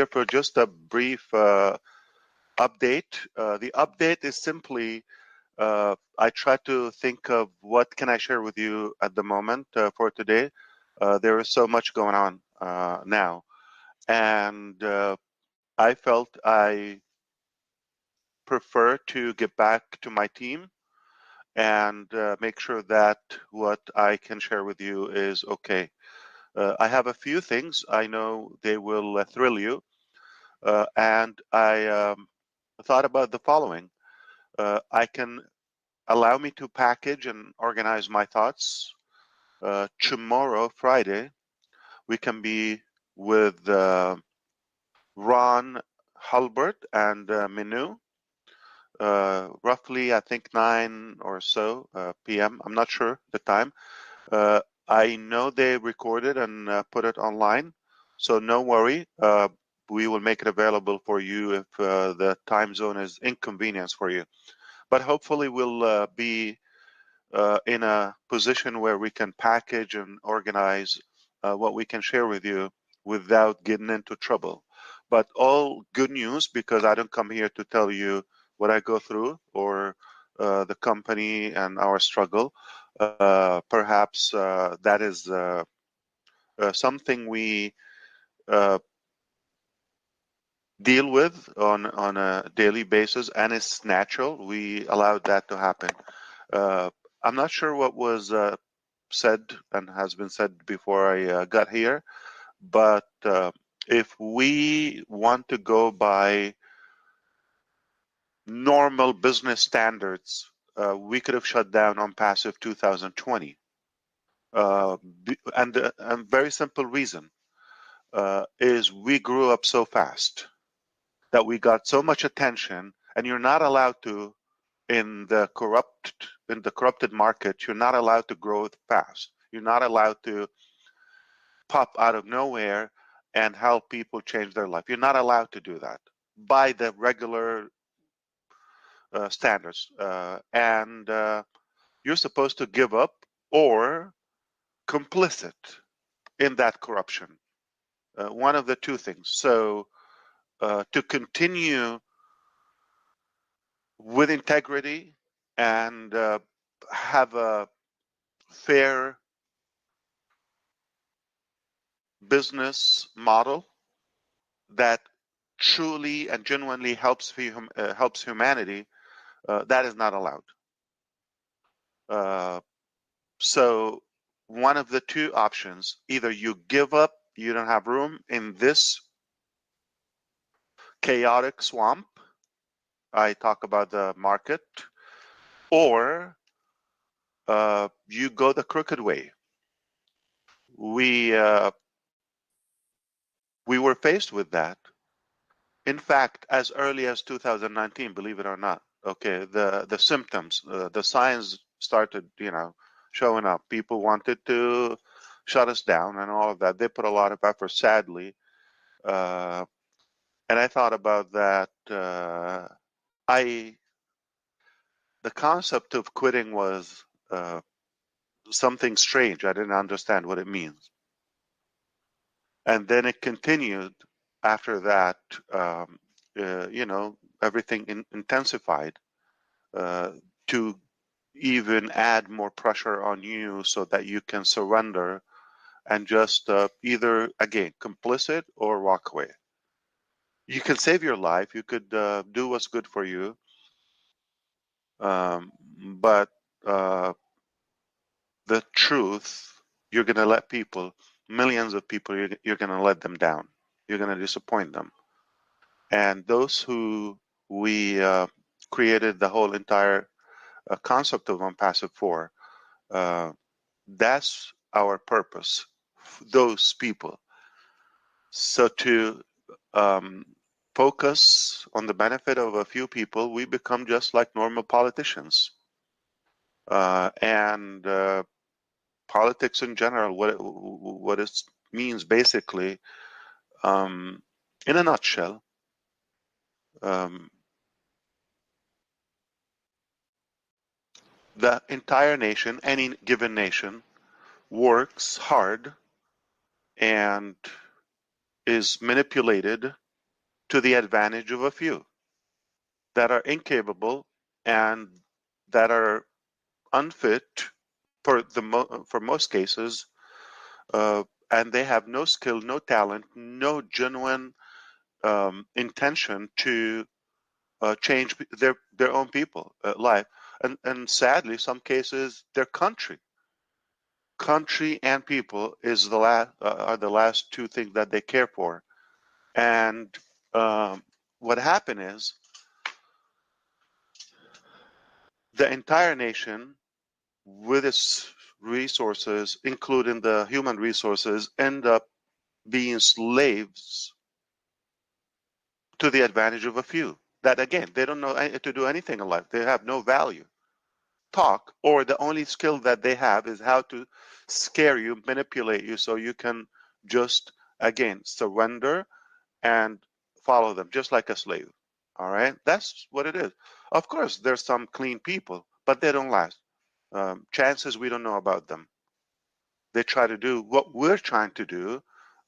here for just a brief update. The update is simply I try to think of what can I share with you at the moment for today. There is so much going on now, and I felt I prefer to get back to my team and make sure that what I can share with you is okay. I have a few things I know they will thrill you, and I thought about the following. I can allow me to package and organize my thoughts. Tomorrow, Friday, we can be with Ron Hulbert and Minu, roughly, I think 9 or so p.m. I'm not sure the time. I know they recorded and put it online, so no worry. We will make it available for you if the time zone is inconvenience for you. But hopefully we'll be in a position where we can package and organize what we can share with you without getting into trouble. But all good news, because I don't come here to tell you what I go through or the company and our struggle. Perhaps that is something we deal with on a daily basis, and it's natural. We allowed that to happen. I'm not sure what was said and has been said before I got here, but if we want to go by normal business standards, we could have shut down ONPASSIVE 2020. And a very simple reason is we grew up so fast that we got so much attention, and you're not allowed to, in the corrupted market, you're not allowed to grow fast. You're not allowed to pop out of nowhere and help people change their life. You're not allowed to do that by the regular standards. And you're supposed to give up or complicit in that corruption. One of the two things. So to continue with integrity and have a fair business model that truly and genuinely helps humanity, that is not allowed. So one of the two options, either you give up, you don't have room in this chaotic swamp, I talk about the market, or you go the crooked way. We were faced with that. In fact, as early as 2019, believe it or not, okay, the symptoms, the signs started, showing up. People wanted to shut us down and all of that. They put a lot of effort, sadly. And I thought about that. The concept of quitting was something strange. I didn't understand what it means. And then it continued after that, everything intensified to even add more pressure on you so that you can surrender and just either, again, complicit or walk away. You can save your life. You could do what's good for you. But the truth, you're going to let people, millions of people, you're going to let them down. You're going to disappoint them. And those who we created the whole entire concept of ONPASSIVE for, that's our purpose, those people. So to focus on the benefit of a few people, we become just like normal politicians. And politics in general, what it means basically, in a nutshell, the entire nation, any given nation, works hard and is manipulated to the advantage of a few that are incapable and that are unfit for most cases, and they have no skill, no talent, no genuine intention to change their own people life, and sadly, some cases, their country and people is the last are the last two things that they care for. And what happened is the entire nation, with its resources, including the human resources, end up being slaves to the advantage of a few. That again, they don't know to do anything in life. They have no value. Talk, or the only skill that they have is how to scare you, manipulate you, so you can just again surrender and follow them, just like a slave. All right, that's what it is. Of course, there's some clean people, but they don't last. Chances we don't know about them. They try to do what we're trying to do.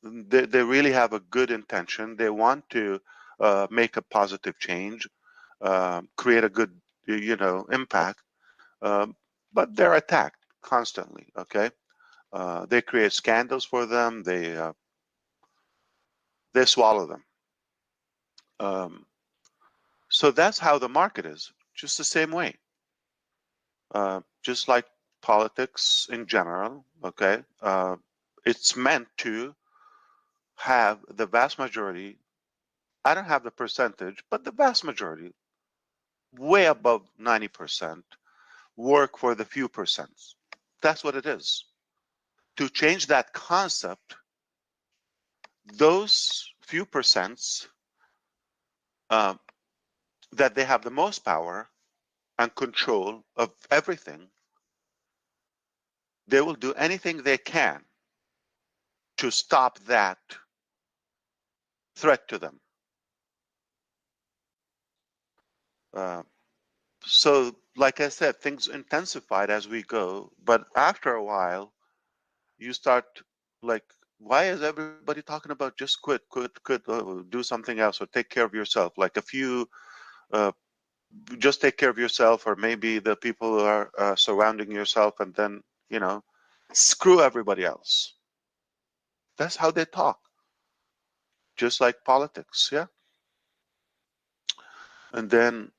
They really have a good intention. They want to make a positive change, create a good, impact. But they're attacked constantly. Okay, they create scandals for them. They swallow them. So that's how the market is. Just the same way. Just like politics in general. Okay, it's meant to have the vast majority. I don't have the percentage, but the vast majority, way above 90%, work for the few percents. That's what it is. To change that concept, those few percents that they have the most power and control of everything, they will do anything they can to stop that threat to them. Uh, so, like I said, things intensified as we go, but after a while, you start like, why is everybody talking about just quit, do something else, or take care of yourself? Like a few, just take care of yourself, or maybe the people who are surrounding yourself, and then, screw everybody else. That's how they talk, just like politics, yeah? And then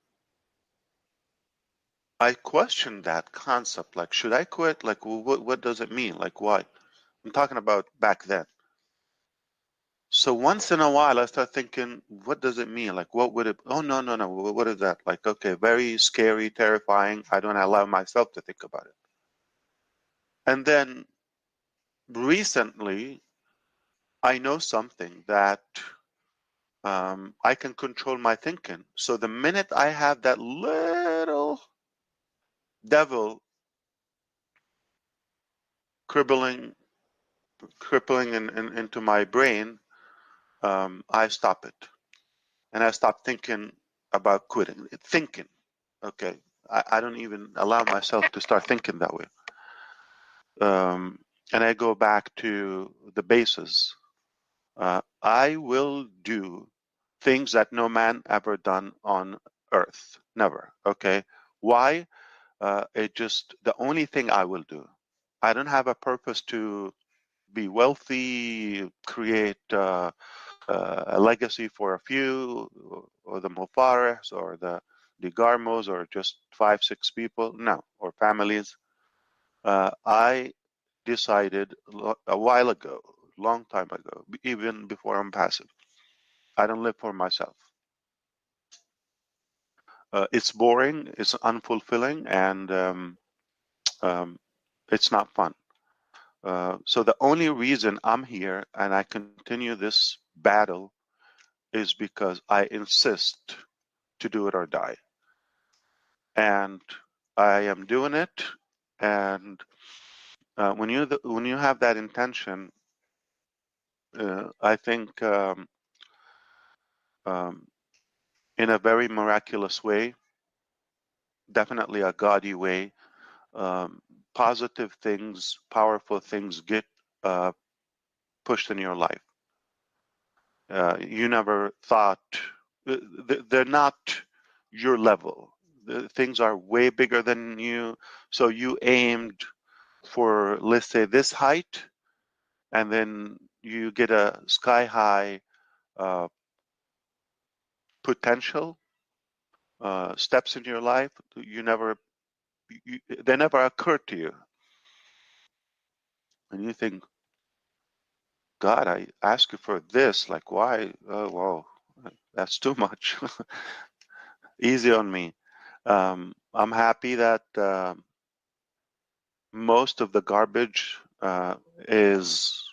I questioned that concept, like, should I quit? Like, what does it mean? Like, why? I'm talking about back then. So once in a while, I start thinking, what does it mean? Like, what would it? Oh, no, no, no. What is that? Like, okay, very scary, terrifying. I don't allow myself to think about it. And then recently, I know something that I can control my thinking. So the minute I have that little devil crippling into my brain, I stop it. And I stop thinking about quitting. Thinking, okay. I don't even allow myself to start thinking that way. And I go back to the basis. I will do things that no man ever done on earth. Never. Okay. Why? It just the only thing I will do. I don't have a purpose to be wealthy, create a legacy for a few, or the Mufarehs, or the Garmos, or just 5-6 people. No, or families. I decided a while ago, long time ago, even before I'm passive. I don't live for myself. It's boring, it's unfulfilling, and it's not fun. So the only reason I'm here and I continue this battle is because I insist to do it or die. And I am doing it. And when you have that intention, I think um, in a very miraculous way, definitely a gaudy way, um, positive things, powerful things get pushed in your life. You never thought they're not your level. Things are way bigger than you. So you aimed for, let's say, this height, and then you get a sky high uh, potential steps in your life. They never occurred to you, and you think, God, I ask you for this. Like, why? Oh, whoa, that's too much. Easy on me. I'm happy that most of the garbage is,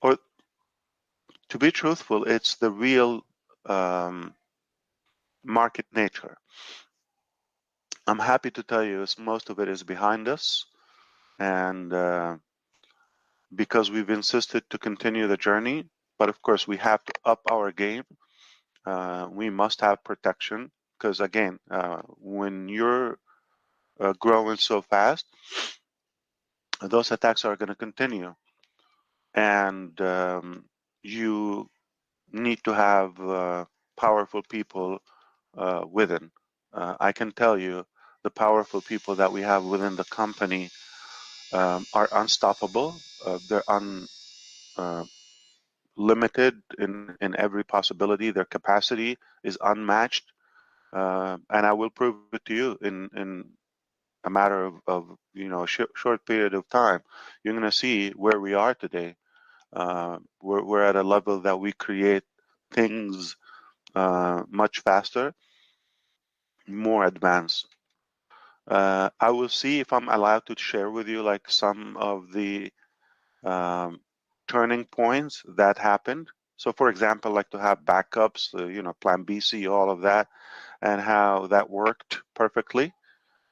or to be truthful, it's the real um, market nature. I'm happy to tell you most of it is behind us, and because we've insisted to continue the journey, but of course we have to up our game. We must have protection because again, when you're growing so fast, those attacks are going to continue, and you need to have powerful people within. I can tell you, the powerful people that we have within the company are unstoppable. They're unlimited in every possibility. Their capacity is unmatched, and I will prove it to you in a matter of a short period of time. You're going to see where we are today. We're at a level that we create things much faster, more advanced. I will see if I'm allowed to share with you like some of the um, turning points that happened. So, for example, like to have backups, Plan B, C, all of that, and how that worked perfectly.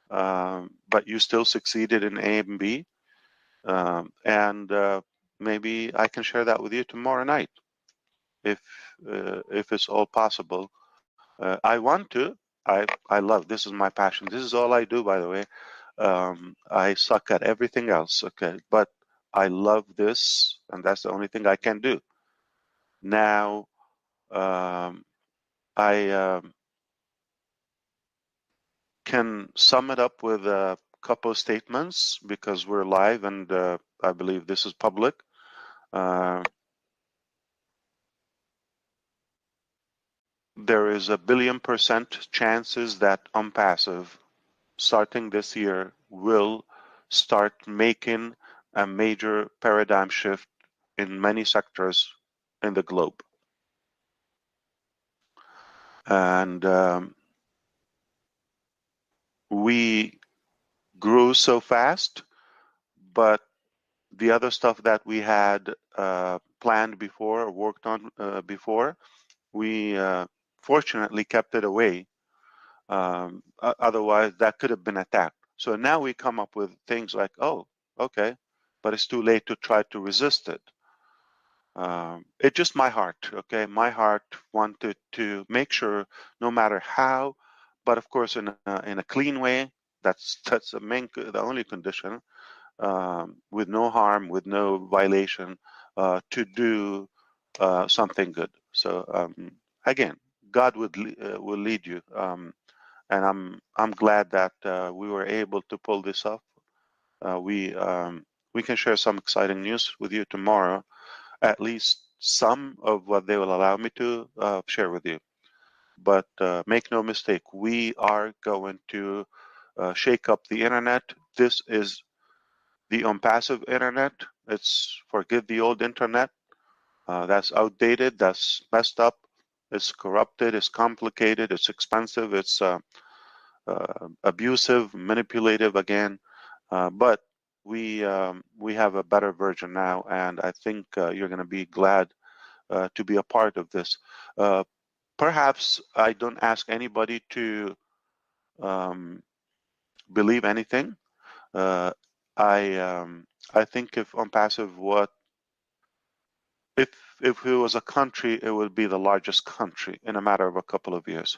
But you still succeeded in A and B, and maybe I can share that with you tomorrow night if it's all possible. I want to. I love. This is my passion. This is all I do, by the way. I suck at everything else. Okay, but I love this, and that's the only thing I can do. Now, I can sum it up with a couple of statements because we're live, and I believe this is public. There is 1,000,000,000% chances that ONPASSIVE starting this year will start making a major paradigm shift in many sectors in the globe. And we grew so fast, but the other stuff that we had planned before or worked on before, we fortunately kept it away. Otherwise, that could have been attacked. So now we come up with things like, oh, okay, but it's too late to try to resist it. It's just my heart, okay? My heart wanted to make sure, no matter how, but of course in a clean way. That's the only condition, with no harm, with no violation, to do something good. So again, God will lead you. And I'm glad that we were able to pull this off. We can share some exciting news with you tomorrow, at least some of what they will allow me to share with you. But make no mistake, we are going to shake up the internet. This is the ONPASSIVE internet. It's forget the old internet. That's outdated. That's messed up. It's corrupted. It's complicated. It's expensive. It's abusive, manipulative again, but we have a better version now, and I think you're going to be glad to be a part of this. Perhaps I don't ask anybody to um, believe anything. Uh, I think if ONPASSIVE, if it was a country, it would be the largest country in a matter of a couple of years.